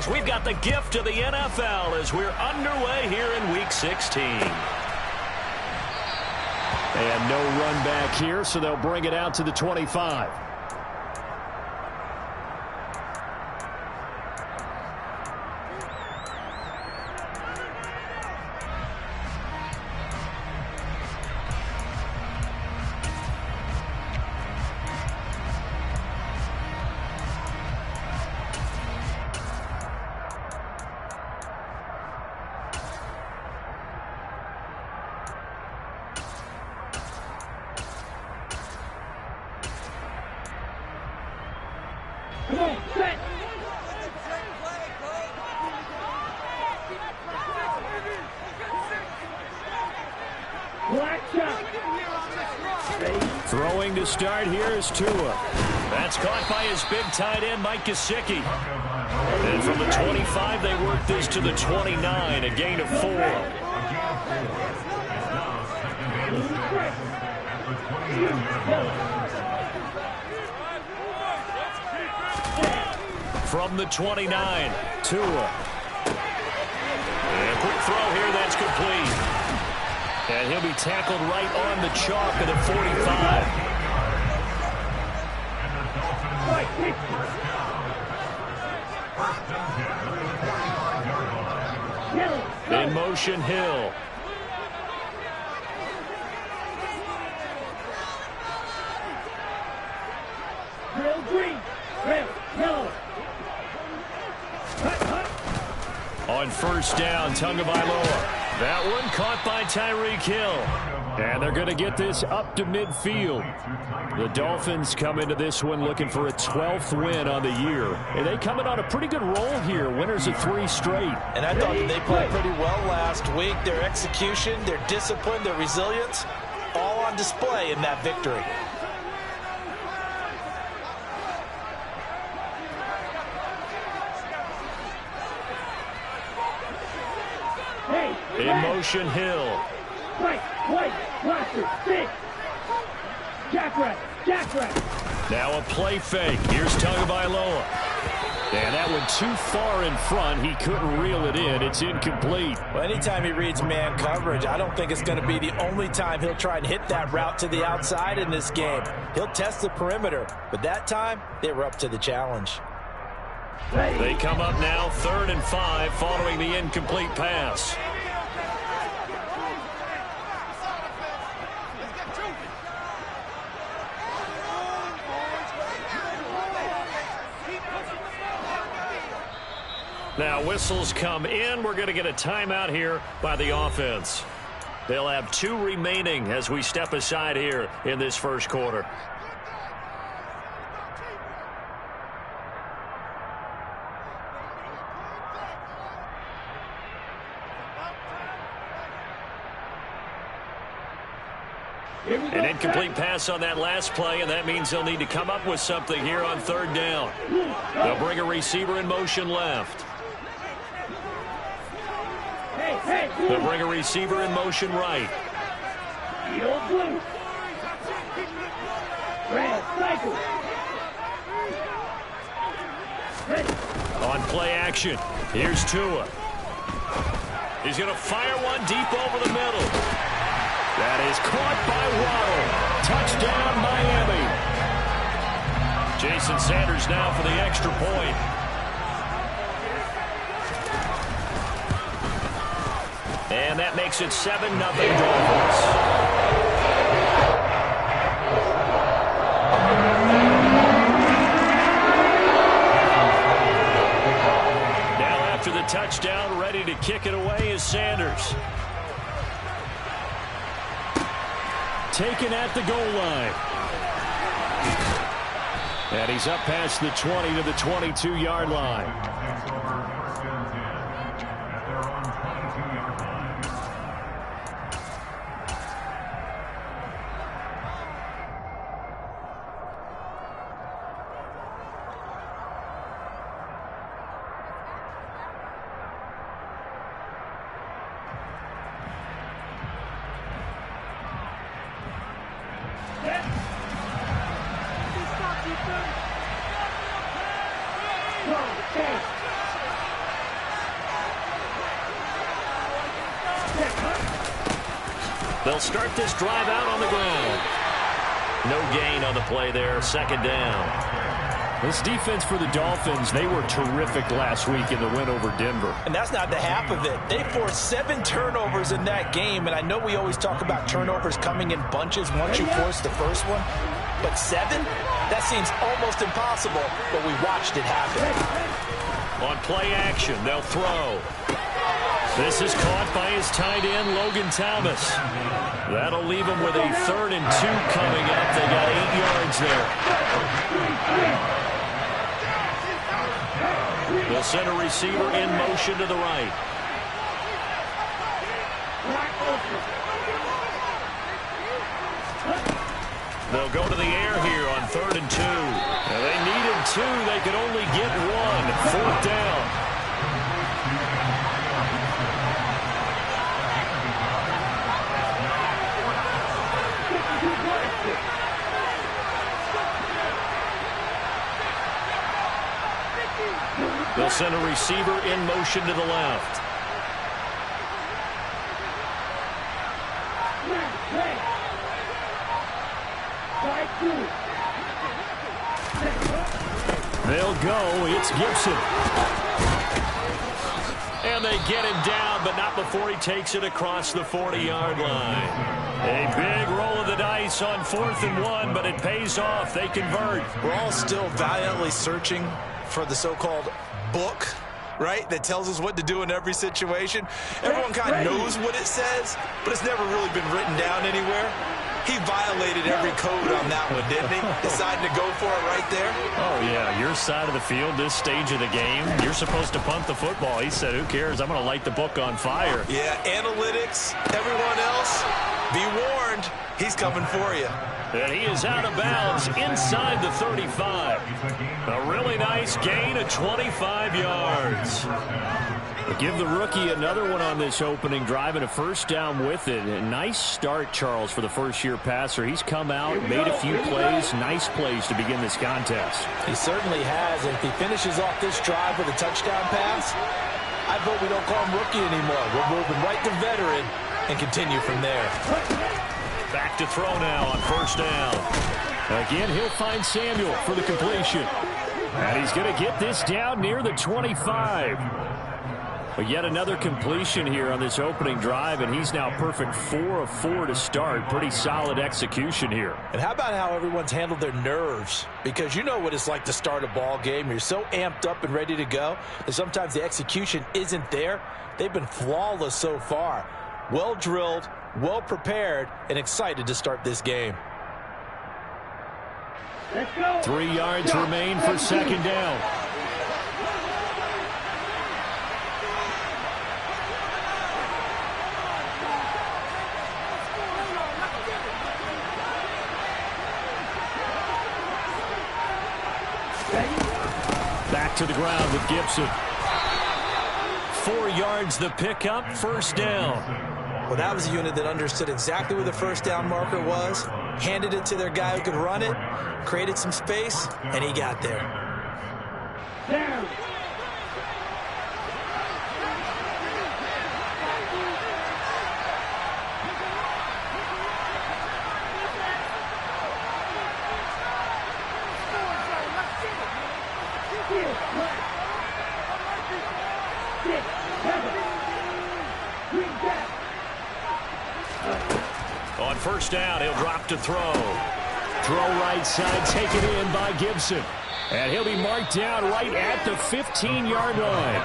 Course, we've got the gift of the NFL as we're underway here in Week 16. And no run back here, so they'll bring it out to the 25. Come on, set. Black shot. Throwing to start here is Tua. That's caught by his big tight end, Mike Gesicki. And from the 25, they work this to the 29, a gain of 4. From the 29, Tua. And a quick throw here, that's complete. And he'll be tackled right on the chalk of the 45. In motion, Hill. Real green. Real yellow. On first down, Tagovailoa. That one caught by Tyreek Hill. And they're going to get this up to midfield. The Dolphins come into this one looking for a 12th win on the year. And they coming on a pretty good roll here. Winners of 3 straight. And I thought that they played pretty well last week. Their execution, their discipline, their resilience, all on display in that victory. In motion, Hill. White, blaster, stick. Jackrabbit, jackrabbit. Now a play fake. Here's Tagovailoa. And that one too far in front. He couldn't reel it in. It's incomplete. Well, anytime he reads man coverage, I don't think it's going to be the only time he'll try and hit that route to the outside in this game. He'll test the perimeter, but that time they were up to the challenge. They come up now 3rd and 5 following the incomplete pass. Now whistles come in. We're going to get a timeout here by the offense. They'll have 2 remaining as we step aside here in this first quarter. An incomplete pass on that last play, and that means they'll need to come up with something here on 3rd down. They'll bring a receiver in motion left. They'll bring a receiver in motion right. Blue. Red, cycle. On play action, here's Tua. He's going to fire one deep over the middle. That is caught by Waddle. Touchdown, Miami. Jason Sanders now for the extra point. And that makes it 7-0 Dolphins. Now after the touchdown, ready to kick it away is Sanders. Taken at the goal line. And he's up past the 20 to the 22-yard line. They'll start this drive out on the ground. No gain on the play there, second down. This defense for the Dolphins, they were terrific last week in the win over Denver. And that's not the half of it. They forced 7 turnovers in that game, and I know we always talk about turnovers coming in bunches once you force the first one. But 7? That seems almost impossible, but we watched it happen. On play action, they'll throw. This is caught by his tight end, Logan Thomas. That'll leave him with a 3rd and 2 coming up. They got 8 yards there. They'll send a receiver in motion to the right. They'll go to the air here on 3rd and 2. Now they needed 2. They could only get 1. 4th down. They'll send a receiver in motion to the left. They'll go. It's Gibson. And they get him down, but not before he takes it across the 40-yard line. A big roll of the dice on 4th and 1, but it pays off. They convert. We're all still valiantly searching for the so-called book, right, that tells us what to do in every situation. Everyone kind of knows what it says, but it's never really been written down anywhere. He violated every code on that one, didn't he? Decided to go for it right there. Oh, yeah, your side of the field, this stage of the game, you're supposed to punt the football. He said, who cares? I'm going to light the book on fire. Yeah, analytics, everyone else, be warned, he's coming for you. And he is out of bounds inside the 35. A really nice gain of 25 yards. But give the rookie another one on this opening drive and a 1st down with it. A nice start, Charles, for the first-year passer. He's come out, made a few plays, nice plays to begin this contest. He certainly has. And if he finishes off this drive with a touchdown pass, I vote we don't call him rookie anymore. We're moving right to veteran and continue from there. Back to throw now on 1st down. Again, he'll find Samuel for the completion. And he's going to get this down near the 25. But yet another completion here on this opening drive, and he's now perfect 4 of 4 to start. Pretty solid execution here. And how about how everyone's handled their nerves? Because you know what it's like to start a ball game. You're so amped up and ready to go, and sometimes the execution isn't there. They've been flawless so far. Well drilled, well prepared, and excited to start this game. 3 yards remain for 2nd down. Back to the ground with Gibson. 4 yards the pickup, 1st down. Well, that was a unit that understood exactly where the 1st down marker was, handed it to their guy who could run it, created some space, and he got there. Down. On 1st down, he'll drop to throw. Throw right side, taken in by Gibson. And he'll be marked down right at the 15-yard line.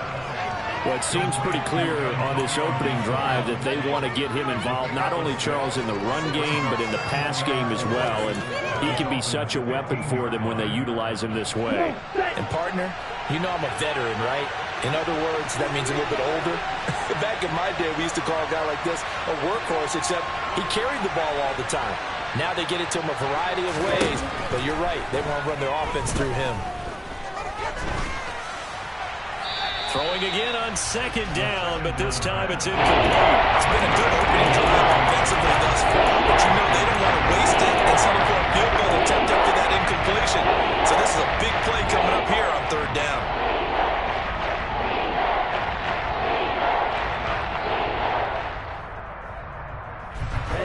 Well, it seems pretty clear on this opening drive that they want to get him involved, not only, Charles, in the run game, but in the pass game as well. And he can be such a weapon for them when they utilize him this way. And, partner, you know I'm a veteran, right? In other words, that means a little bit older. Back in my day, we used to call a guy like this a workhorse, except he carried the ball all the time. Now they get it to him a variety of ways, but you're right. They want to run their offense through him. Throwing again on 2nd down, but this time it's incomplete. It's been a good opening drive offensively thus far, but you know they don't want to waste it and settle for a field goal attempt after that incompletion. So this is a big play coming up here on 3rd down.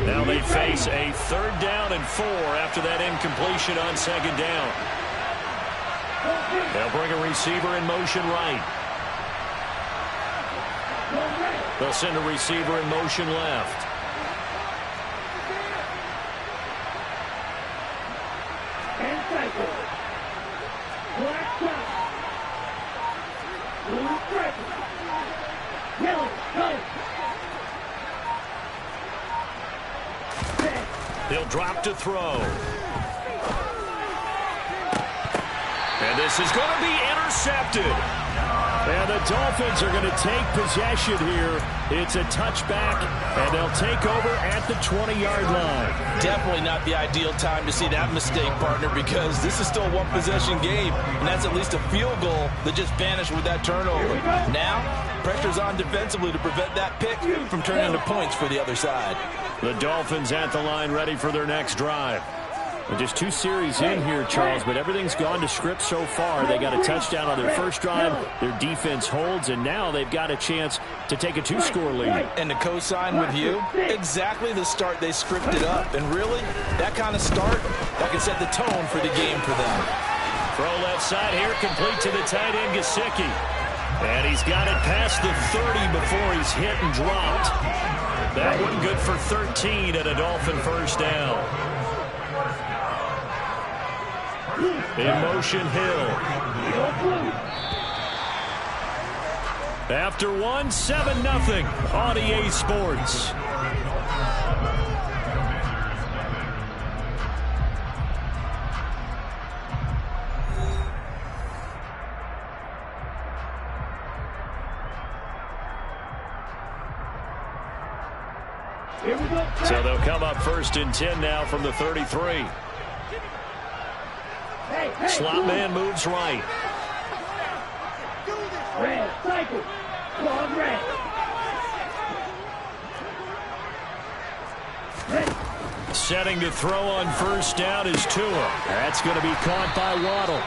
Now is a 3rd down and 4 after that incompletion on 2nd down. They'll bring a receiver in motion right. They'll send a receiver in motion left. And cycle. Black top. Blue stripe. Yellow, go. He'll drop to throw. And this is going to be intercepted. And the Dolphins are going to take possession here. It's a touchback, and they'll take over at the 20-yard line. Definitely not the ideal time to see that mistake, partner, because this is still a one-possession game, and that's at least a field goal that just vanished with that turnover. Now, pressure's on defensively to prevent that pick from turning into points for the other side. The Dolphins at the line ready for their next drive. Well, just 2 series in here, Charles, but everything's gone to script so far. They got a touchdown on their first drive. Their defense holds, and now they've got a chance to take a 2-score lead. And to co-sign with you, exactly the start they scripted up. And really, that kind of start, that can set the tone for the game for them. Throw left side here, complete to the tight end, Gesicki. And he's got it past the 30 before he's hit and dropped. That one good for 13 and a Dolphin first down. In motion, Hill. After 1, 7-0 on EA Sports. So they'll come up 1st and 10 now from the 33. Slot man moves right. Red, cycle. Long red. Setting to throw on first down is Tua. That's going to be caught by Waddle.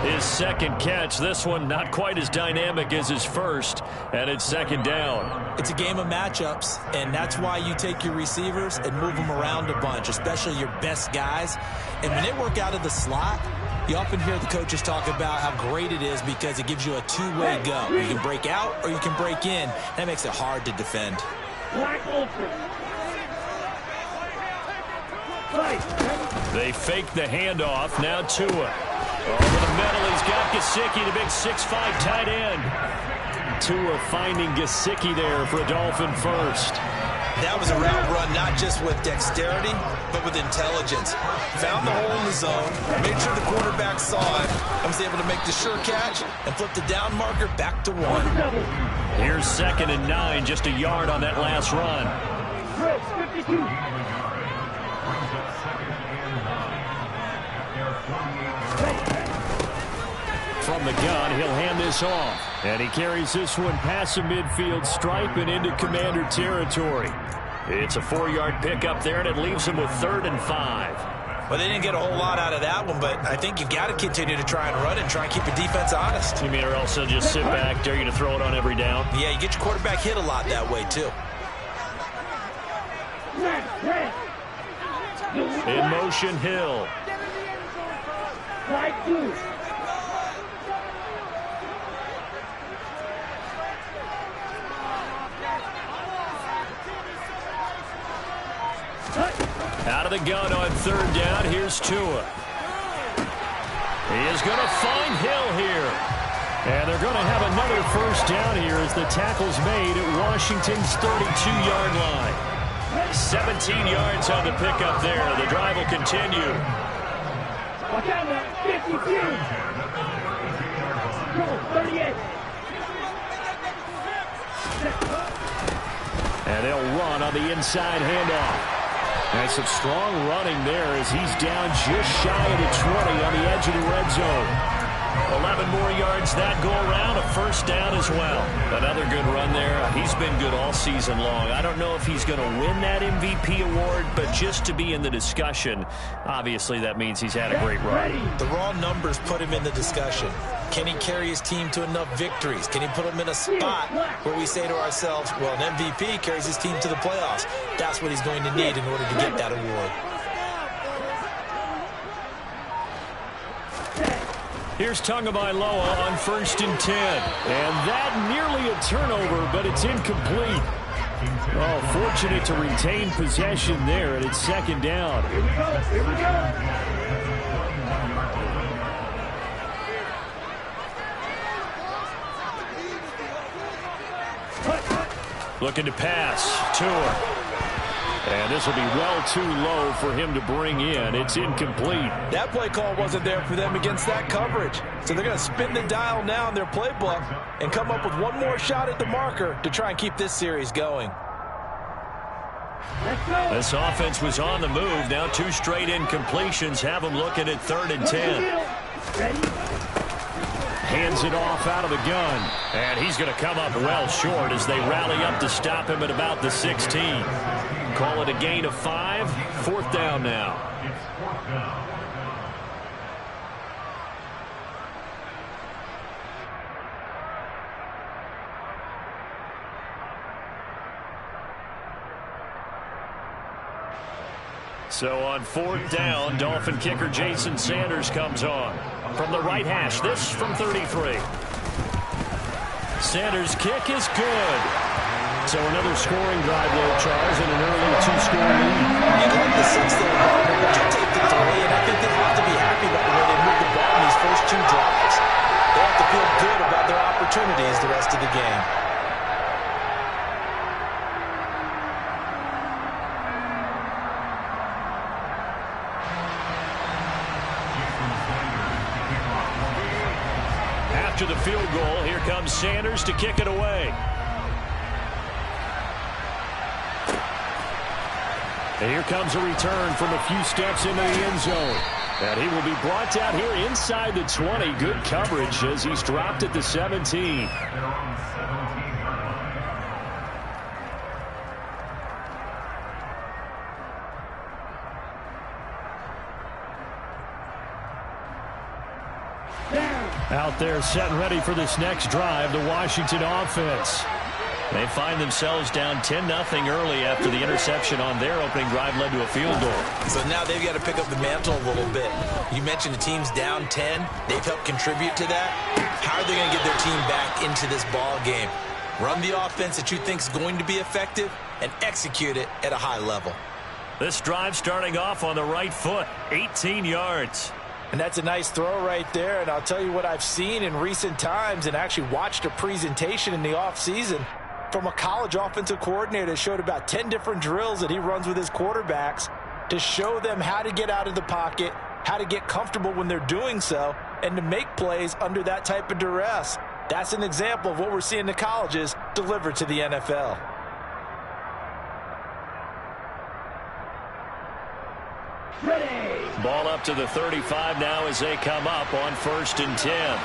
His 2nd catch. This one not quite as dynamic as his first, and it's 2nd down. It's a game of matchups, and that's why you take your receivers and move them around a bunch, especially your best guys. And when they work out of the slot, you often hear the coaches talk about how great it is because it gives you a 2-way go. You can break out or you can break in. That makes it hard to defend. Black ultra. They fake the handoff. Now Tua. Over the middle, he's got Gesicki, the big 6'5" tight end. Tua finding Gesicki there for a Dolphin first. That was a route run not just with dexterity, but with intelligence. Found the hole in the zone, made sure the quarterback saw it, and was able to make the sure catch and flip the down marker back to 1. Here's 2nd and 9, just a yard on that last run. 52. From the gun, he'll hand this off. And he carries this one past the midfield stripe and into Commander territory. It's a 4-yard pickup there, and it leaves him with 3rd and 5. Well, they didn't get a whole lot out of that one, but I think you've got to continue to try and run and try and keep the defense honest. You mean or else they'll just sit back, dare you to throw it on every down? Yeah, you get your quarterback hit a lot that way, too. In motion, Hill. Slide 2. Out of the gun on 3rd down. Here's Tua. He is going to find Hill here. And they're going to have another first down here as the tackle's made at Washington's 32-yard line. 17 yards on the pickup there. The drive will continue. Watch out now. 52. Go, 38. And they'll run on the inside handoff. And some strong running there as he's down just shy of the 20 on the edge of the red zone. 11 more yards that go around, a first down as well. Another good run there. He's been good all season long. I don't know if he's going to win that MVP award, but just to be in the discussion, obviously that means he's had a great run. The raw numbers put him in the discussion. Can he carry his team to enough victories? Can he put them in a spot where we say to ourselves, well, an MVP carries his team to the playoffs. That's what he's going to need in order to get that award. Here's Tagovailoa on 1st and 10. And that nearly a turnover, but it's incomplete. Oh, fortunate to retain possession there, and it's 2nd down. Here we go. Here we go. Looking to pass. Tua. And this will be well too low for him to bring in. It's incomplete. That play call wasn't there for them against that coverage. So they're going to spin the dial now in their playbook and come up with one more shot at the marker to try and keep this series going. Let's go. This offense was on the move. Now 2 straight incompletions have them looking at 3rd and 10. Ready? Hands it off out of the gun. And he's going to come up well short as they rally up to stop him at about the 16. Call it a gain of 5. 4th down now. So on 4th down, Dolphin kicker Jason Sanders comes on. From the right hash, this from 33. Sanders' kick is good. So another scoring drive there, Charles, and an early 2-score lead. You'd like the 6 there, Gardner, but you take the 3, and I think they have to be happy about the way they moved the ball in these first 2 drives. They have to feel good about their opportunities the rest of the game. After the field goal, here comes Sanders to kick it away. And here comes a return from a few steps into the end zone. And he will be brought down here inside the 20. Good coverage as he's dropped at the 17. Out there set and ready for this next drive, the Washington offense. They find themselves down 10-0 early after the interception on their opening drive led to a field goal. So now they've got to pick up the mantle a little bit. You mentioned the team's down 10. They've helped contribute to that. How are they going to get their team back into this ball game? Run the offense that you think is going to be effective and execute it at a high level. This drive starting off on the right foot, 18 yards. And that's a nice throw right there. And I'll tell you what I've seen in recent times and actually watched a presentation in the offseason from a college offensive coordinator that showed about 10 different drills that he runs with his quarterbacks to show them how to get out of the pocket, how to get comfortable when they're doing so, and to make plays under that type of duress. That's an example of what we're seeing the colleges deliver to the NFL. Ready. Ball up to the 35 now as they come up on 1st and 10.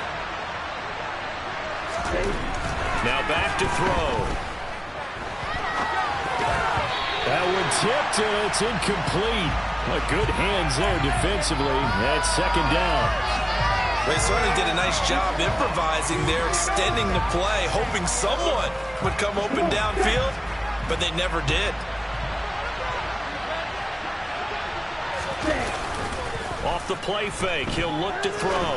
Now back to throw. That one tipped, and it's incomplete. Good hands there defensively. That's 2nd down. They certainly did a nice job improvising there, extending the play, hoping someone would come open downfield, but they never did. Off the play fake, he'll look to throw.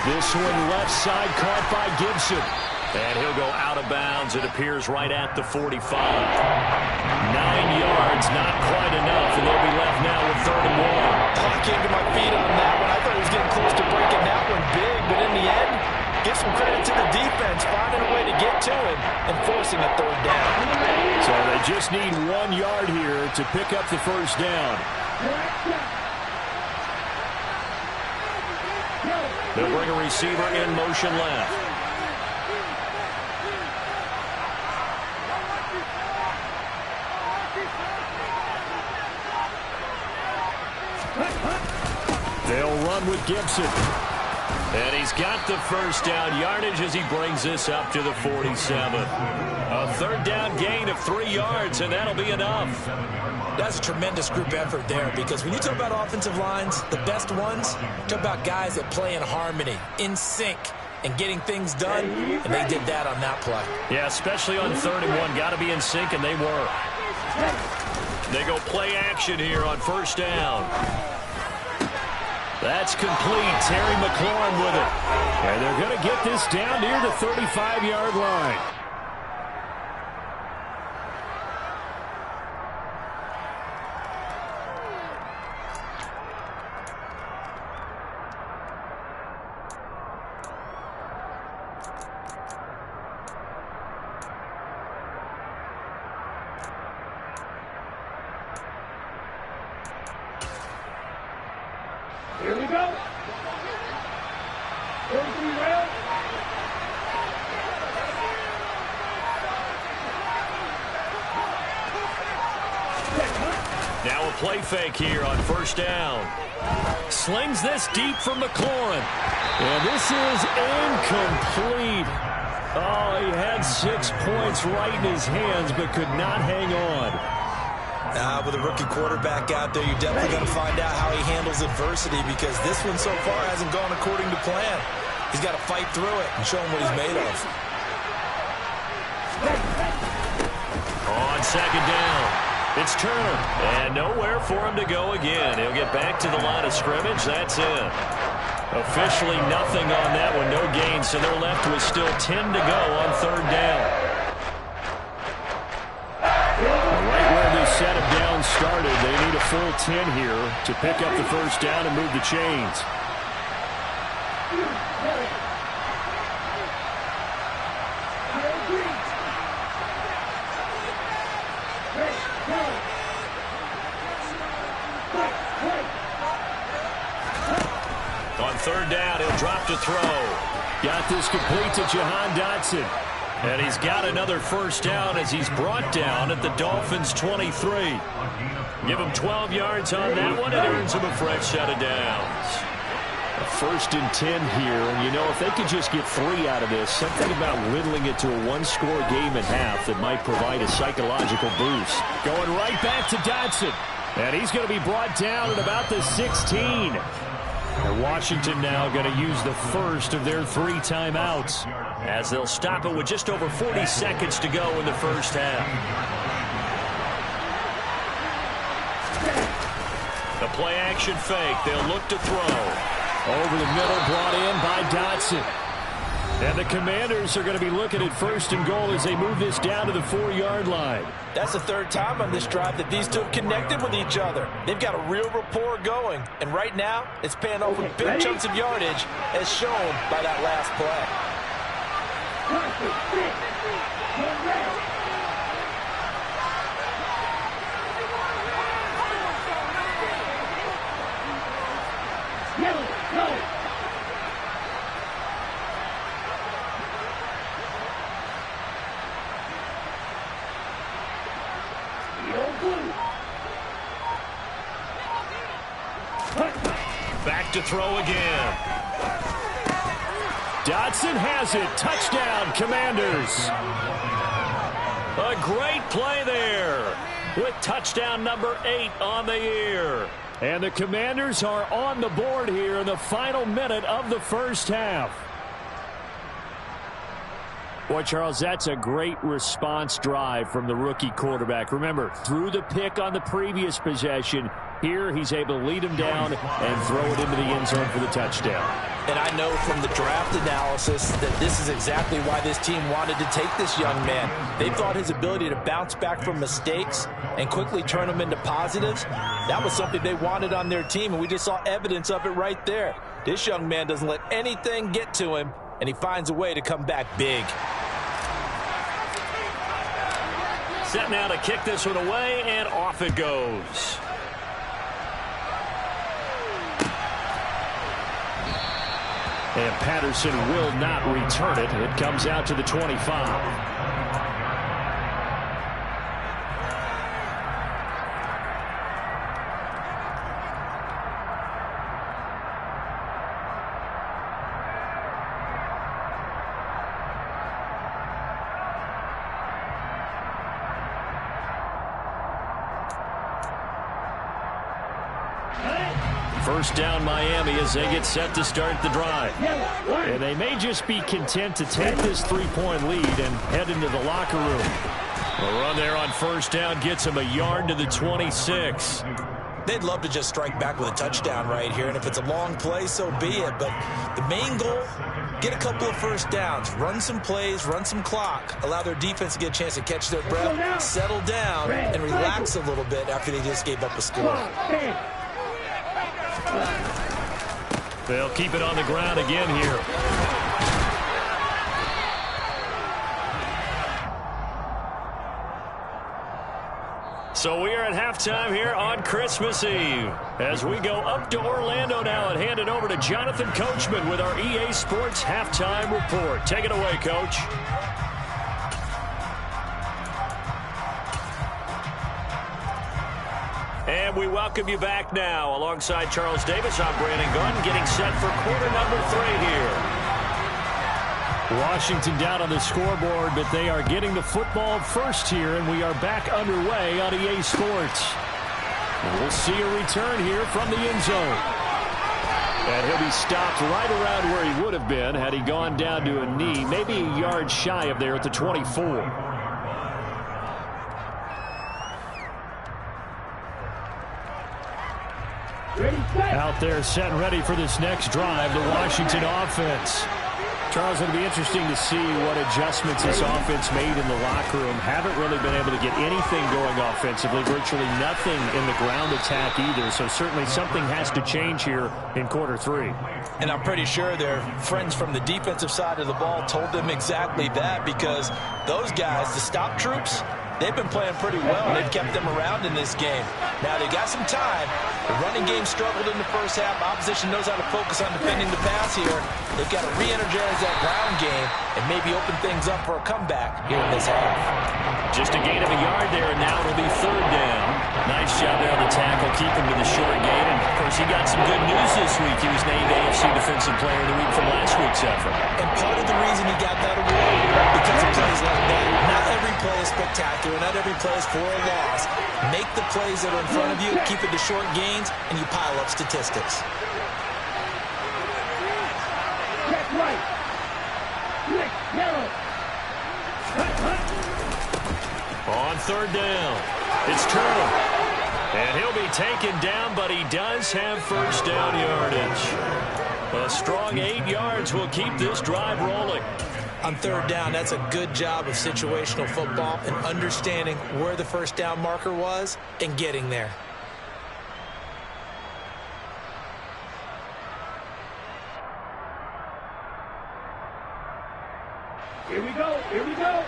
This one left side caught by Gibson. And he'll go out of bounds. It appears right at the 45. 9 yards, not quite enough, and they'll be left now with 3rd and 1. I came to my feet on that one. I thought he was getting close to breaking that one big, but in the end, give some credit to the defense, finding a way to get to him and forcing a 3rd down. So they just need 1 yard here to pick up the 1st down. They'll bring a receiver in motion left. They'll run with Gibson. And he's got the 1st down yardage as he brings this up to the 47. A 3rd down gain of 3 yards, and that'll be enough. That's a tremendous group effort there, because when you talk about offensive lines, the best ones, talk about guys that play in harmony, in sync, and getting things done, and they did that on that play. Yeah, especially on 3rd and 1. Got to be in sync, and they were. They go play action here on 1st down. That's complete. Terry McLaurin with it. And they're going to get this down near the 35-yard line. Here we go. 33 round. Now a play fake here on 1st down. Slings this deep from McLaurin. And this is incomplete. Oh, he had 6 points right in his hands, but could not hang on. With a rookie quarterback out there, you're definitely going to find out how he handles adversity, because this one so far hasn't gone according to plan. He's got to fight through it and show him what he's made of. On 2nd down, it's Turner, and nowhere for him to go again. He'll get back to the line of scrimmage. That's it. Officially nothing on that one, no gain, so they're left with still 10 to go on 3rd down. Right where this set of downs started, they need a full 10 here to pick up the 1st down and move the chains. On 3rd down, he'll drop to throw. Got this complete to Jahan Dotson. And he's got another 1st down as he's brought down at the Dolphins' 23. Give him 12 yards on that one, and earns him a fresh set of downs. A 1st and 10 here, and you know, if they could just get 3 out of this, something about whittling it to a 1-score game at half that might provide a psychological boost. Going right back to Dotson, and he's going to be brought down at about the 16. And Washington now going to use the first of their 3 timeouts, as they'll stop it with just over 40 seconds to go in the 1st half. The play action fake. They'll look to throw. Over the middle, brought in by Dotson. And the Commanders are going to be looking at 1st and goal as they move this down to the 4-yard line. That's the 3rd time on this drive that these two have connected with each other. They've got a real rapport going. And right now, it's paying off with big chunks of yardage, as shown by that last play. Back to throw again. Dotson has it. Touchdown, Commanders. A great play there with touchdown number 8 on the year. And the Commanders are on the board here in the final minute of the 1st half. Boy, Charles, that's a great response drive from the rookie quarterback. Remember, threw the pick on the previous possession. Here, he's able to lead him down and throw it into the end zone for the touchdown. And I know from the draft analysis that this is exactly why this team wanted to take this young man. They thought his ability to bounce back from mistakes and quickly turn them into positives, that was something they wanted on their team, and we just saw evidence of it right there. This young man doesn't let anything get to him, and he finds a way to come back big. Set now to kick this one away, and off it goes. And Patterson will not return it. It comes out to the 25. First down Miami as they get set to start the drive. And they may just be content to take this 3-point lead and head into the locker room. A run there on first down gets them a yard to the 26. They'd love to just strike back with a touchdown right here, and if it's a long play, so be it. But the main goal, get a couple of first downs, run some plays, run some clock, allow their defense to get a chance to catch their breath, settle down, and relax a little bit after they just gave up a score. They'll keep it on the ground again here. So we are at halftime here on Christmas Eve. As we go up to Orlando now and hand it over to Jonathan Coachman with our EA Sports Halftime Report. Take it away, Coach. And we welcome you back now. Alongside Charles Davis, I'm Brandon Gunn, getting set for quarter number 3 here. Washington down on the scoreboard, but they are getting the football first here, and we are back underway on EA Sports. And we'll see a return here from the end zone. And he'll be stopped right around where he would have been had he gone down to a knee, maybe a yard shy of there at the 24. Out there set and ready for this next drive, the Washington offense. Charles, it'll be interesting to see what adjustments this offense made in the locker room. Haven't really been able to get anything going offensively, virtually nothing in the ground attack either. So certainly something has to change here in quarter 3. And I'm pretty sure their friends from the defensive side of the ball told them exactly that, because those guys, the stop troops, they've been playing pretty well. They've kept them around in this game. Now, they got some time. The running game struggled in the first half. Opposition knows how to focus on defending the pass here. They've got to re-energize that ground game and maybe open things up for a comeback here in this half. Just a gain of a yard there, and now it'll be third down. Nice job there on the tackle, keep him to the short gain. And, of course, he got some good news this week. He was named AFC Defensive Player of the Week from last week's effort. And part of the reason he got that award, because of plays like that. Not every play is spectacular. Not every play is for a loss. Make the plays that are in front of you, keep it to short gains, and you pile up statistics. Check right. Quick, yellow. On third down, it's Turner. And he'll be taken down, but he does have first down yardage. A strong 8 yards will keep this drive rolling. On third down, that's a good job of situational football and understanding where the first down marker was and getting there. Here we go. Here we go.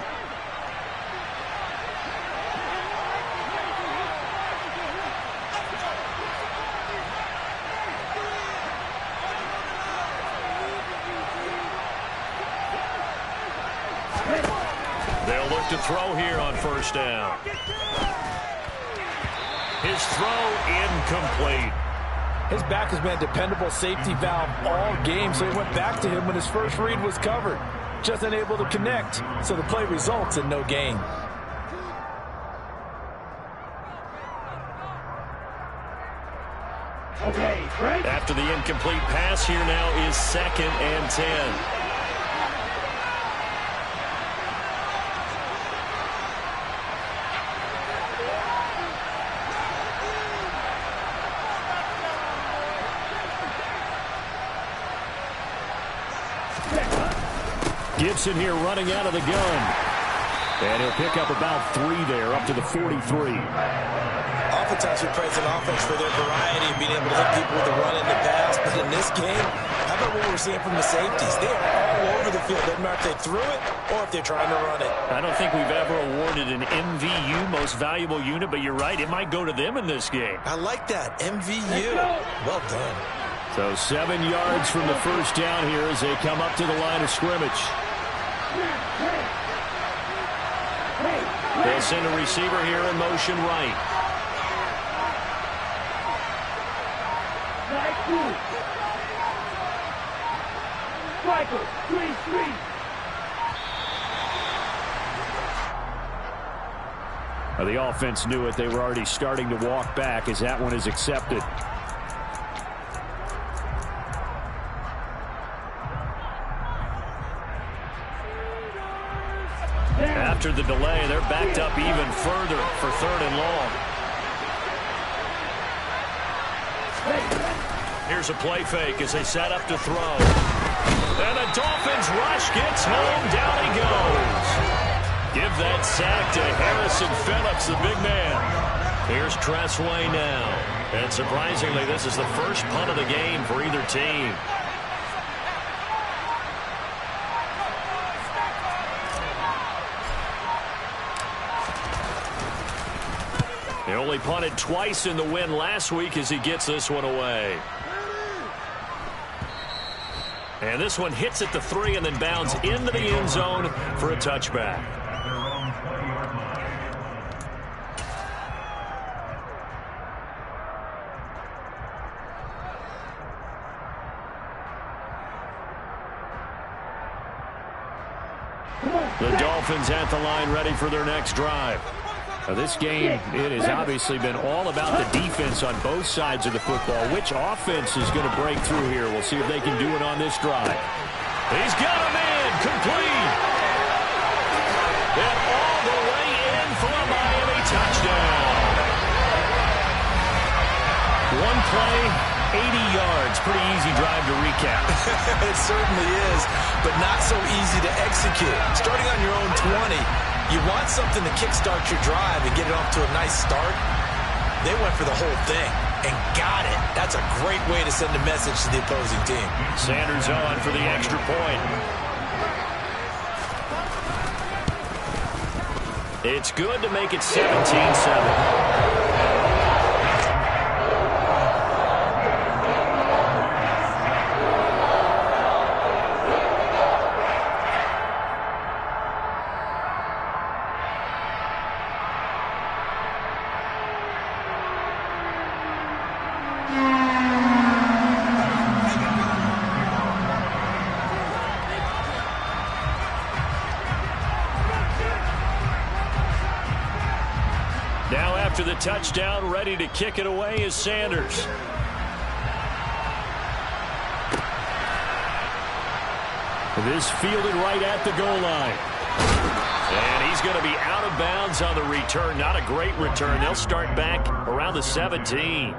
They'll look to throw here on first down. His throw incomplete. His back has been a dependable safety valve all game, so he went back to him when his first read was covered. Just unable to connect, so the play results in no gain. Okay, right. After the incomplete pass, here now is 2nd and 10. Gibson here running out of the gun. And he'll pick up about 3 there, up to the 43. Oftentimes we praise an offense for their variety of being able to hit people with the run and the pass. But in this game, how about what we're seeing from the safeties? They are all over the field. Doesn't matter if they threw it or if they're trying to run it. I don't think we've ever awarded an MVU, most valuable unit, but you're right, it might go to them in this game. I like that. MVU. Well done. So 7 yards from the first down here as they come up to the line of scrimmage. They'll send a receiver here in motion right. Michael, 3-3. The offense knew it. They were already starting to walk back as that one is accepted. After the delay, they're backed up even further for 3rd and long. Here's a play fake as they set up to throw. And the Dolphins rush gets home. Down he goes. Give that sack to Harrison Phillips, the big man. Here's Tressway now. And surprisingly, this is the first punt of the game for either team. He only punted twice in the win last week as he gets this one away. And this one hits at the 3 and then bounds into the end zone for a touchback. The Dolphins at the line ready for their next drive. Now this game, it has obviously been all about the defense on both sides of the football. Which offense is going to break through here? We'll see if they can do it on this drive. He's got him in, complete. And all the way in for a Miami touchdown. One play, 80 yards. Pretty easy drive to recap. It certainly is, but not so easy to execute. Starting on your own 20, you want something to kickstart your drive and get it off to a nice start. They went for the whole thing and got it. That's a great way to send a message to the opposing team. Sanders on for the extra point. It's good to make it 17-7. After the touchdown, ready to kick it away is Sanders. This fielded right at the goal line. And he's going to be out of bounds on the return. Not a great return. They'll start back around the 17.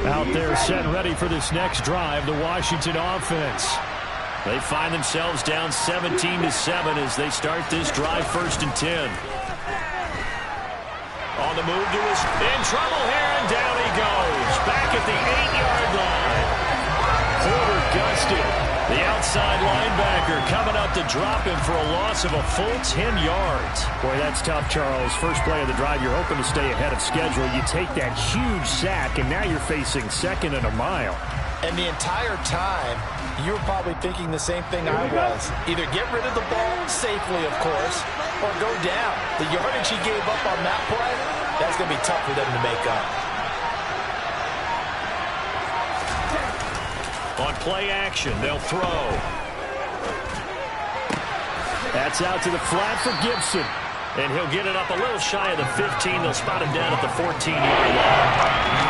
Out there set ready for this next drive, the Washington offense. They find themselves down 17-7 as they start this drive 1st and 10. On the move to his in trouble here, and down he goes. Back at the 8-yard line. Porter gusted. The outside linebacker coming up to drop him for a loss of a full 10 yards. Boy, that's tough, Charles. First play of the drive, you're hoping to stay ahead of schedule. You take that huge sack, and now you're facing 2nd and a mile. And the entire time, you were probably thinking the same thing I was. Either get rid of the ball safely, of course, or go down. The yardage he gave up on that play, that's going to be tough for them to make up. On play action, they'll throw. That's out to the flat for Gibson. And he'll get it up a little shy of the 15. They'll spot him down at the 14-yard line.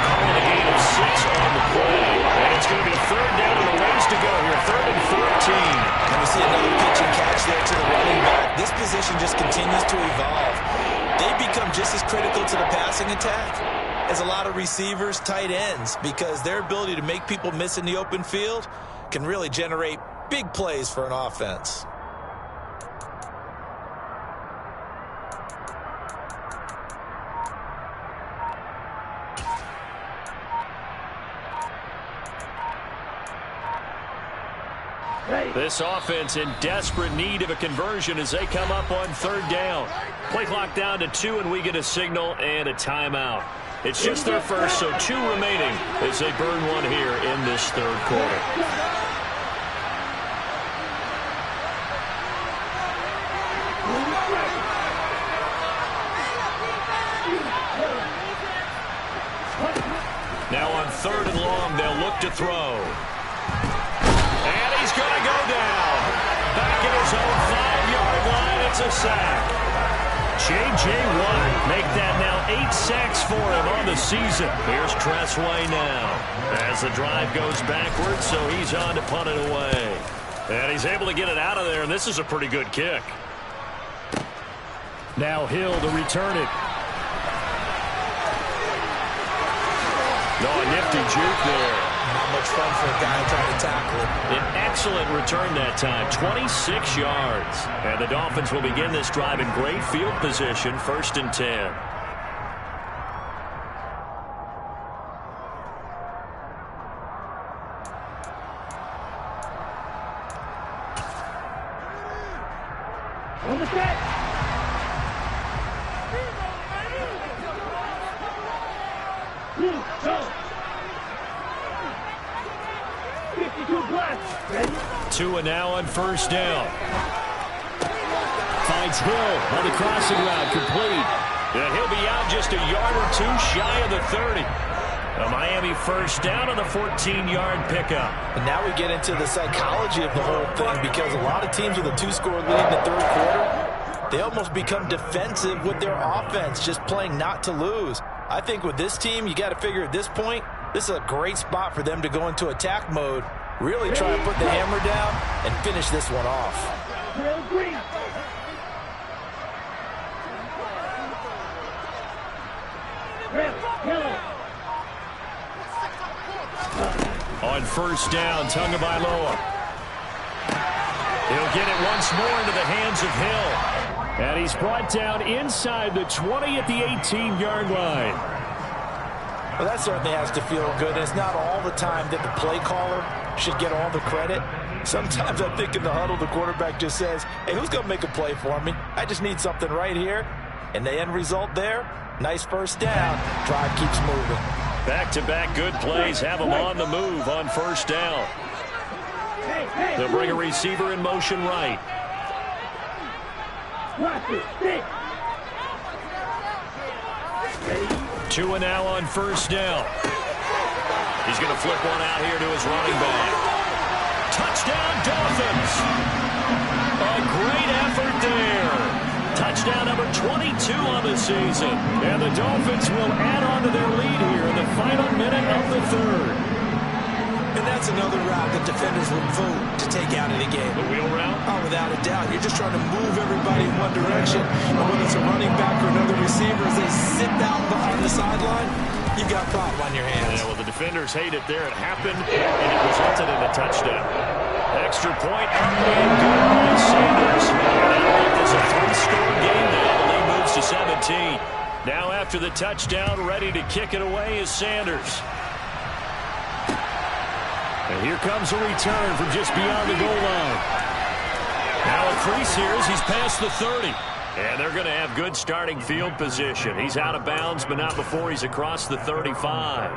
Calling a gain of 6 on the play. And it's going to be 3rd down and a ways to go here. 3rd and 14. And we see another pitch and catch there to the running back. This position just continues to evolve. They become just as critical to the passing attack as a lot of receivers, tight ends, because their ability to make people miss in the open field can really generate big plays for an offense. This offense in desperate need of a conversion as they come up on 3rd down. Play clock down to 2, and we get a signal and a timeout. It's just their first, so 2 remaining as they burn one here in this third quarter. Now on 3rd and long, they'll look to throw. And he's going to go down. Back at his own 5-yard line, it's a sack. J.J. Watt make that now 8 sacks for him on the season. Here's Tressway now as the drive goes backwards, so he's on to punt it away. And he's able to get it out of there, and this is a pretty good kick. Now Hill to return it. No, a nifty juke there. Not much fun for a guy trying to tackle it. An excellent return that time, 26 yards. And the Dolphins will begin this drive in great field position, 1st and 10. On the set. Blue, go. 52 blocks. Ready? Tua now on 1st down. Finds Hill on the crossing route, complete. And he'll be out just a yard or 2 shy of the 30. A Miami 1st down on the 14-yard pickup. And now we get into the psychology of the whole thing, because a lot of teams with a 2-score lead in the 3rd quarter, they almost become defensive with their offense, just playing not to lose. I think with this team, you got to figure at this point, this is a great spot for them to go into attack mode, really try to put the hammer down and finish this one off. Trail green. Trail yellow. On 1st down, Tagovailoa. He'll get it once more into the hands of Hill. And he's brought down inside the 20 at the 18-yard line. Well, that certainly has to feel good. It's not all the time that the play caller should get all the credit. Sometimes I think in the huddle, the quarterback just says, hey, who's going to make a play for me? I just need something right here. And the end result there, nice 1st down. Drive keeps moving. Back-to-back good plays have him on the move on 1st down. They'll bring a receiver in motion right. Tua now on 1st down. He's going to flip one out here to his running back. Touchdown, Dolphins! A great effort there. Touchdown number 22 on the season. And the Dolphins will add on to their lead here in the final minute of the 3rd. And that's another route that defenders would vote to take out of the game. The wheel route? Oh, without a doubt. You're just trying to move everybody in one direction. And whether it's a running back or another receiver, as they sit down behind the sideline, you got a problem on your hands. Yeah, well, the defenders hate it there. It happened, and it resulted in a touchdown. Extra point, and good by Sanders. That is a 3-score game now. The lead moves to 17. Now after the touchdown, ready to kick it away is Sanders. And here comes a return from just beyond the goal line. Now a crease here as he's past the 30. And they're going to have good starting field position. He's out of bounds, but not before he's across the 35.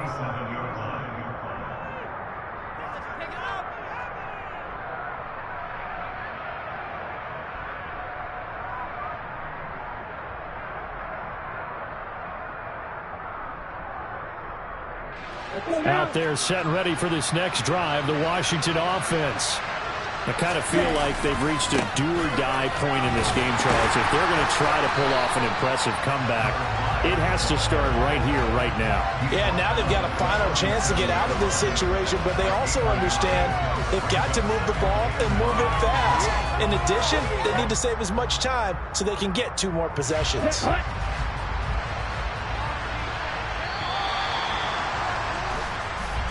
Out there set and ready for this next drive, the Washington offense. I kind of feel like they've reached a do-or-die point in this game, Charles. If they're going to try to pull off an impressive comeback, it has to start right here, right now. Yeah, now they've got a final chance to get out of this situation, but they also understand they've got to move the ball and move it fast. In addition, they need to save as much time so they can get 2 more possessions.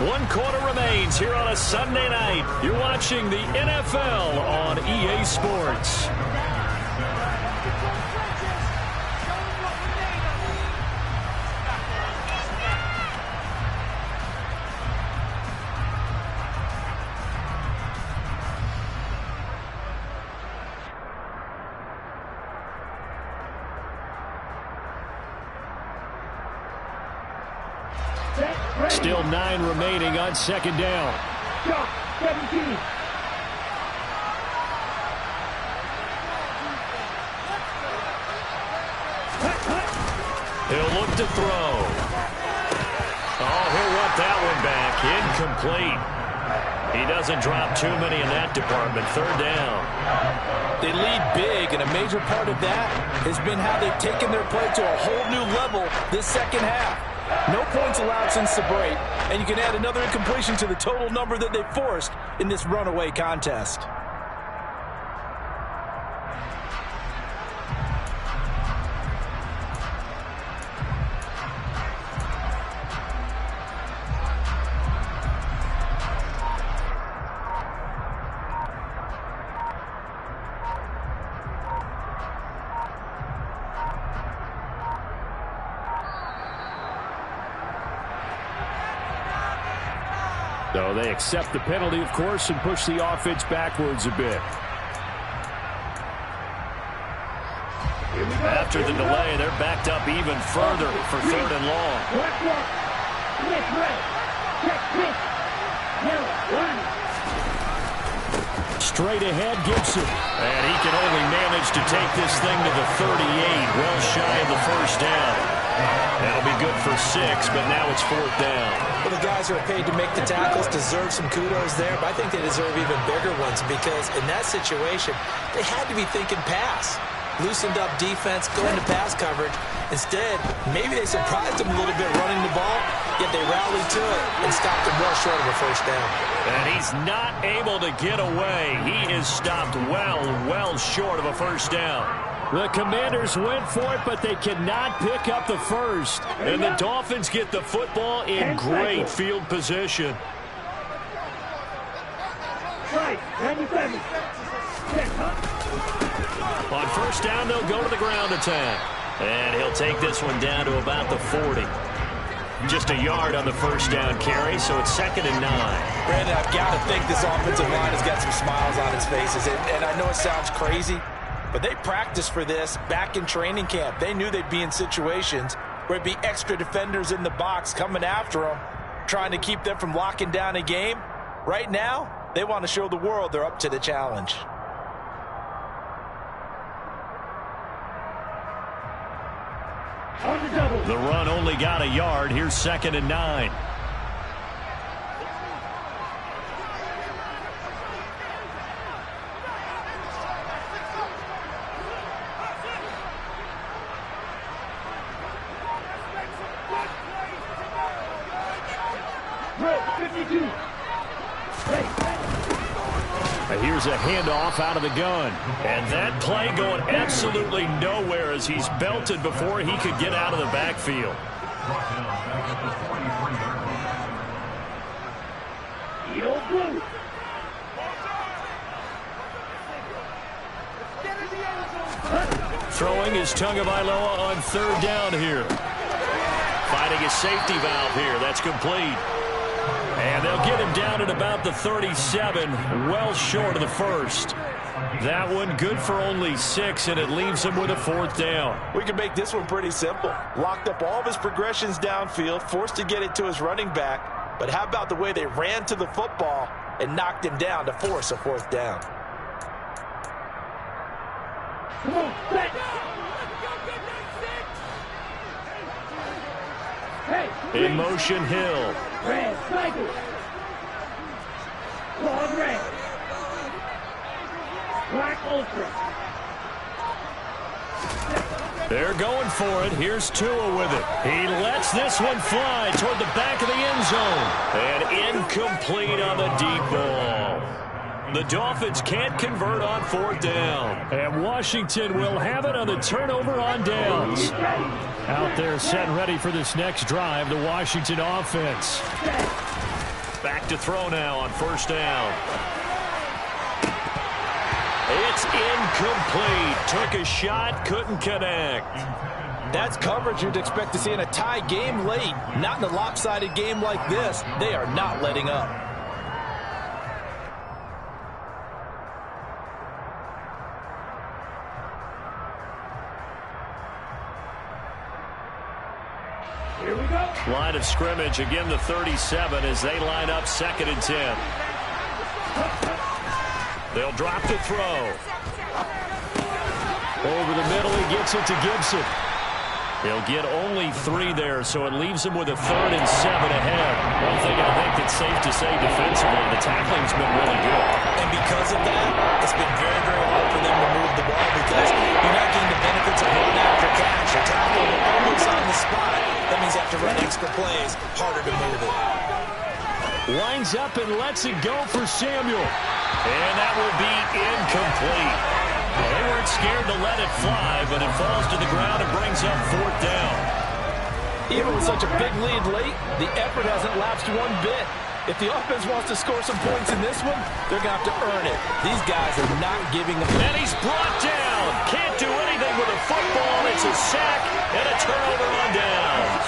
1 quarter remains here on a Sunday night. You're watching the NFL on EA Sports. Still 9 remaining on second down. Shot, 17. He'll look to throw. Oh, he'll want that one back. Incomplete. He doesn't drop too many in that department. Third down. They lead big, and a major part of that has been how they've taken their play to a whole new level this second half. No points allowed since the break, and you can add another incompletion to the total number that they forced in this runaway contest. So they accept the penalty, of course, and push the offense backwards a bit. After the delay, they're backed up even further for third and long. Black block. Blitz red. Check pitch. Yellow, line. Straight ahead, Gibson. And he can only manage to take this thing to the 38, well shy of the first down. That'll be good for 6, but now it's fourth down. Well, the guys who are paid to make the tackles deserve some kudos there, but I think they deserve even bigger ones because in that situation, they had to be thinking pass. Loosened up defense, going to pass coverage. Instead, maybe they surprised them a little bit running the ball, yet they rallied to it and stopped them well short of a first down. And he's not able to get away. He is stopped well short of a first down. The Commanders went for it, but they cannot pick up the first. And the Dolphins get the football in great field position. Right, 97. Check, huh? On first down, they'll go to the ground attack. And he'll take this one down to about the 40. Just a yard on the first down carry, so it's 2nd and 9. Brandon, I've got to think this offensive line has got some smiles on its faces. And I know it sounds crazy, but they practiced for this back in training camp. They knew they'd be in situations where it'd be extra defenders in the box coming after them, trying to keep them from locking down a game. Right now, they want to show the world they're up to the challenge. On the double. The run only got a yard. Here's 2nd and 9. Here's a handoff out of the gun. And that play going absolutely nowhere as he's belted before he could get out of the backfield. Blue. Throwing is Tagovailoa on third down here. Finding a safety valve here. That's complete. And they'll get him down at about the 37, well short of the first. That one good for only 6, and it leaves him with a fourth down. We can make this one pretty simple. Locked up all of his progressions downfield, forced to get it to his running back. But how about the way they ran to the football and knocked him down to force a fourth down? Come on, set. Hey, In motion, Hill. red, cycle. Claude red. Black ultra. They're going for it. Here's Tua with it. He lets this one fly toward the back of the end zone. And incomplete on the deep ball. The Dolphins can't convert on fourth down. And Washington will have it on the turnover on downs. Out there set and ready for this next drive, the Washington offense. Back to throw now on first down. It's incomplete. Took a shot, couldn't connect. That's coverage you'd expect to see in a tie game late. Not in a lopsided game like this. They are not letting up. Here we go. Line of scrimmage, again the 37 as they line up 2nd and 10. They'll drop the throw. Over the middle, he gets it to Gibson. He'll get only 3 there, so it leaves him with a 3rd and 7 ahead. One thing I think that's safe to say defensively, the tackling's been really good. And because of that, it's been very, very hard for them to move the ball because you're not getting the benefits of run after catch. You're tackling almost on the spot. That means you have to run extra plays, harder to move it. Winds up and lets it go for Samuel. And that will be incomplete. They weren't scared to let it fly, but it falls to the ground and brings up 4th down. Even with such a big lead late, the effort hasn't lapsed one bit. If the offense wants to score some points in this one, they're going to have to earn it. These guys are not giving them. And he's brought down. Can't do anything with a football. It's a sack and a turnover on downs.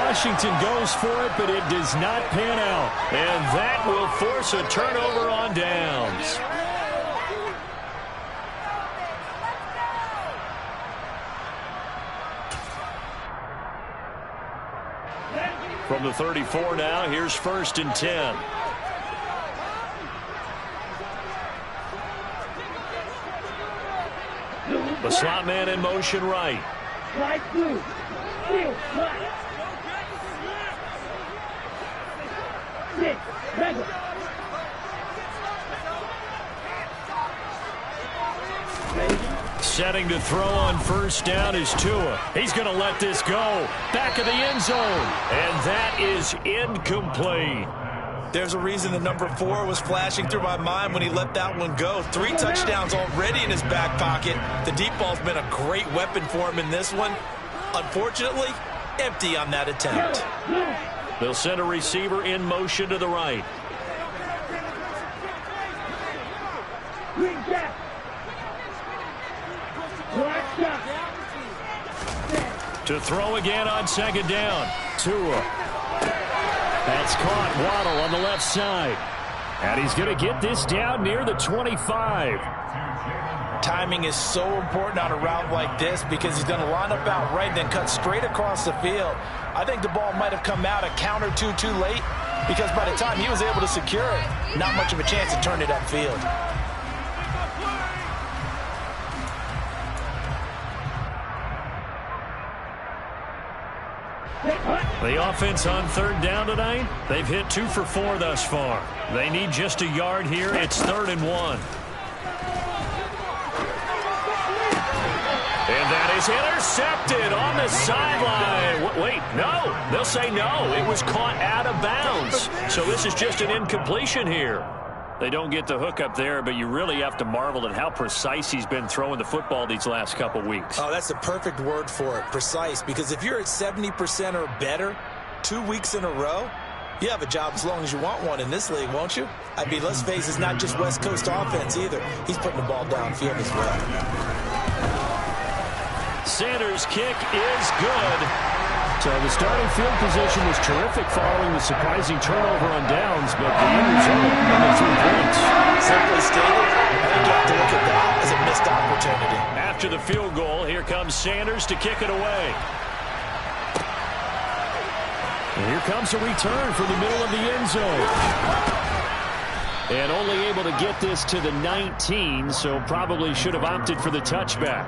Washington goes for it, but it does not pan out. And that will force a turnover on downs. From the 34 now, here's 1st and 10. The slot man in motion right. Slide through. Steal. Slide. 6. Regular. Setting to throw on 1st down is Tua. He's going to let this go. Back of the end zone. And that is incomplete. There's a reason the number 4 was flashing through my mind when he let that one go. 3 touchdowns already in his back pocket. The deep ball's been a great weapon for him in this one. Unfortunately, empty on that attempt. They'll send a receiver in motion to the right. Green jack. To throw again on 2nd down. Tua. That's caught. Waddle on the left side. And he's going to get this down near the 25. Timing is so important on a route like this because he's going to line up out right, then cut straight across the field. I think the ball might have come out a count or two too late because by the time he was able to secure it, not much of a chance to turn it upfield. The offense on 3rd down tonight, they've hit 2 for 4 thus far. They need just a yard here. It's 3rd and 1. And that is intercepted on the sideline. Wait, no. They'll say no. It was caught out of bounds. So this is just an incompletion here. They don't get the hook up there, but you really have to marvel at how precise he's been throwing the football these last couple weeks. Oh, that's the perfect word for it, precise, because if you're at 70% or better 2 weeks in a row, you have a job as long as you want one in this league, won't you? I mean, let's face it, it's not just West Coast offense either. He's putting the ball downfield as well. Sanders' kick is good. So the starting field position was terrific following the surprising turnover on downs, but the end result, only 3 points. Simply stated, I think you have to look at that as a missed opportunity. After the field goal, here comes Sanders to kick it away. And here comes a return from the middle of the end zone. And only able to get this to the 19, so probably should have opted for the touchback.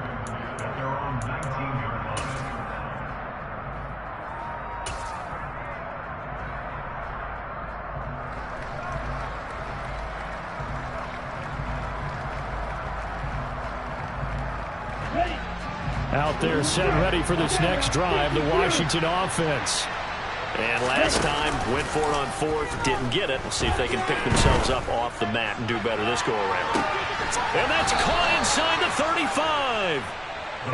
Out there set ready for this next drive, the Washington offense. And last time, went for it on 4th, didn't get it. We'll see if they can pick themselves up off the mat and do better this go-around. And that's caught inside the 35.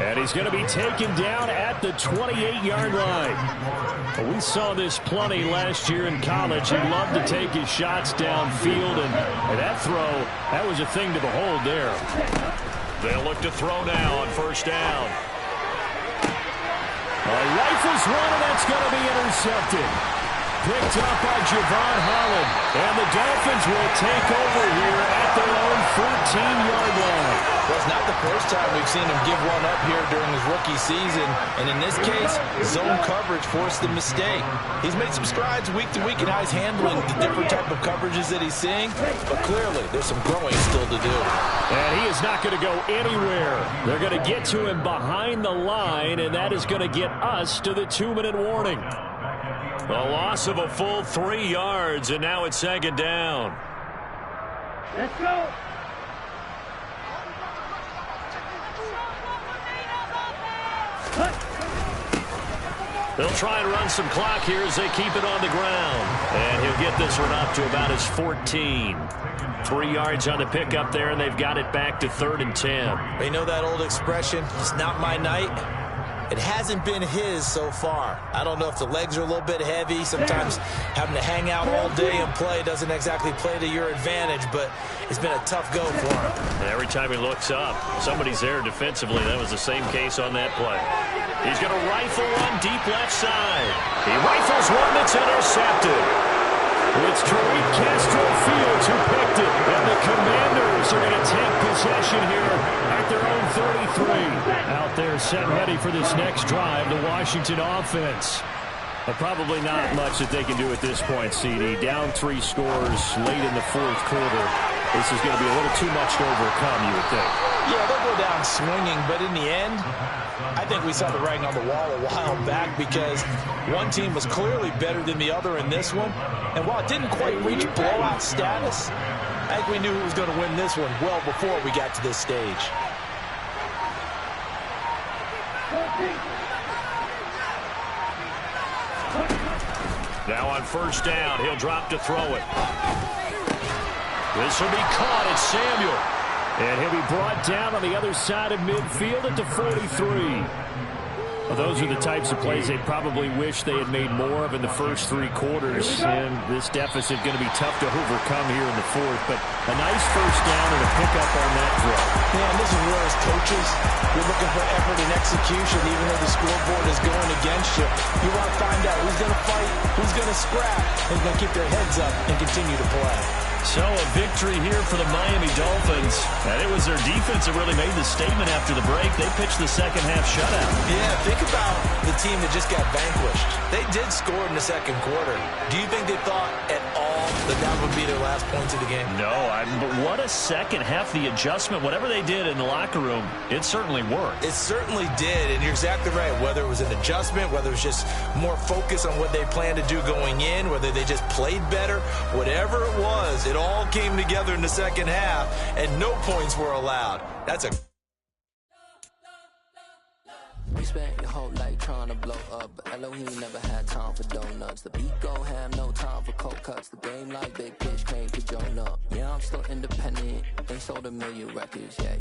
And he's going to be taken down at the 28-yard line. We saw this plenty last year in college. He loved to take his shots downfield, and that throw, that was a thing to behold there. They'll look to throw now on 1st down. Rifles one, and that's going to be intercepted. picked up by Javon Holland. And the Dolphins will take over here at their own 14-yard line. Well, it's not the first time we've seen him give one up here during his rookie season. And in this case, zone coverage forced the mistake. He's made some strides week to week in how he's handling the different type of coverages that he's seeing. But clearly, there's some growing still to do. And he is not going to go anywhere. They're going to get to him behind the line, and that is going to get us to the 2-minute warning. A loss of a full 3 yards, and now it's second down. Let's go. They'll try and run some clock here as they keep it on the ground. And he'll get this one up to about his 14. 3 yards on the pickup there, and they've got it back to 3rd and 10. You know that old expression, it's not my night? It hasn't been his so far. I don't know if the legs are a little bit heavy. Sometimes having to hang out all day and play doesn't exactly play to your advantage, but it's been a tough go for him. And every time he looks up, somebody's there defensively. That was the same case on that play. He's going to rifle one deep left side. He rifles one that's intercepted. It's Tariq Castro-Fields who picked it, and the Commanders are going to take possession here at their own 33. Out there set ready for this next drive, the Washington offense. But probably not much that they can do at this point, CD. Down 3 scores late in the 4th quarter. This is going to be a little too much to overcome, you would think. Yeah, they'll go down swinging, but in the end, I think we saw the writing on the wall a while back because one team was clearly better than the other in this one. And while it didn't quite reach blowout status, I think we knew who was going to win this one well before we got to this stage. Now on first down, he'll drop to throw it. This will be caught. It's Samuel. And he'll be brought down on the other side of midfield at the 43. Well, those are the types of plays they probably wish they had made more of in the first 3 quarters. And this deficit going to be tough to overcome here in the 4th. But a nice first down and a pickup on that throw. Yeah, and this is where as coaches, you're looking for effort and execution, even though the scoreboard is going against you. You want to find out who's going to fight, who's going to scrap, and who's going to keep their heads up and continue to play. So a victory here for the Miami Dolphins. And it was their defense that really made the statement after the break. They pitched the second half shutout. Yeah, think about the team that just got vanquished. They did score in the 2nd quarter. Do you think they thought at all that that would be their last points of the game? No, but what a second half. The adjustment, whatever they did in the locker room, it certainly worked. It certainly did, and you're exactly right. Whether it was an adjustment, whether it was just more focus on what they planned to do going in, whether they just played better, whatever it was, it all came together in the second half, and no points were allowed. That's a... We spent your whole life trying to blow up, but Elohim never had time for donuts. The beat go ham, no time for cold cuts. The game like big pitch came to join up. Yeah, I'm still independent, ain't sold a million records yet.